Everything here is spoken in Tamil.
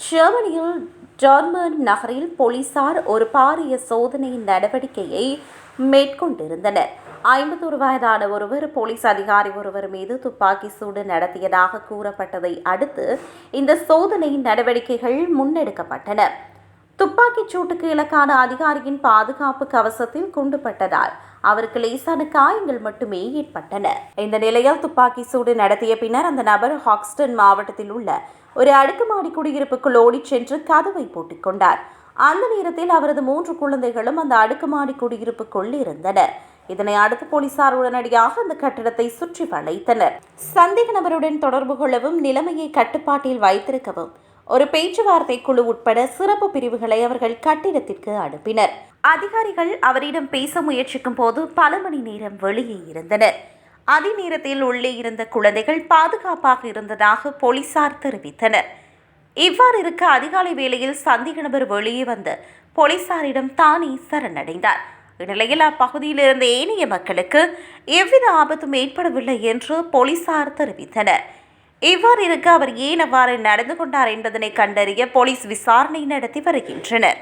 ஜெர்மனியில் டார்மண்ட் நகரில் போலீசார் ஒரு பாரிய சோதனை நடவடிக்கையை மேற்கொண்டிருந்தனர். 51 வயதான ஒருவர் போலீஸ் அதிகாரி ஒருவர் மீது துப்பாக்கி சூடு நடத்தியதாக கூறப்பட்டதை அடுத்து இந்த சோதனை நடவடிக்கைகள் முன்னெடுக்கப்பட்டன. துப்பாக்கிச் சூட்டுக்கு இலக்கான அதிகாரியின் பாதுகாப்பு கவசத்தில் குண்டுபட்டதால் அவருக்கு லேசான காயங்கள் மட்டுமே ஏற்பட்டன. இந்த நிலையில் துப்பாக்கி சூடு நடத்திய பின்னர் அந்த நபர் ஹாக்ஸ்டன் மாவட்டத்தில் உள்ள ஒரு அடுக்குமாடி குடியிருப்புக்குள் ஓடிச் சென்று கதவை பூட்டிக் கொண்டார். அந்த நேரத்தில் அவரது 3 குழந்தைகளும் அந்த அடுக்குமாடி குடியிருப்புக்குள் இருந்தனர். இதனை அடுத்து போலீசார் உடனடியாக அந்த கட்டிடத்தை சுற்றி வளைத்தனர். சந்தேக நபருடன் தொடர்பு கொள்ளவும் நிலைமையை கட்டுப்பாட்டில் வைத்திருக்கவும் ஒரு பேச்சுவார்த்தை குழு உட்பட சிறப்பு பிரிவுகளை அவர்கள் கட்டிடத்திற்கு அனுப்பினர். அதிகாரிகள் அவரிடம் பேச முயற்சிக்கும் போது பல மணி நேரம் வெளியே இருந்தனர். அதே நேரத்தில் உள்ளே இருந்த குழந்தைகள் பாதுகாப்பாக இருந்ததாக போலீசார் தெரிவித்தனர். இவ்வாறு இருக்க அதிகாலை வேளையில் சந்தேக நபர் வெளியே வந்து போலீசாரிடம் தானே சரணடைந்தார். இந்நிலையில் அப்பகுதியில் இருந்த ஏனைய மக்களுக்கு எவ்வித ஆபத்தும் ஏற்படவில்லை என்று போலீசார் தெரிவித்தனர். இவ்வாறு இருக்க அவர் ஏன் அவ்வாறு நடந்து கொண்டார் என்பதனை கண்டறிய போலீஸ் விசாரணை நடத்தி வருகின்றனர்.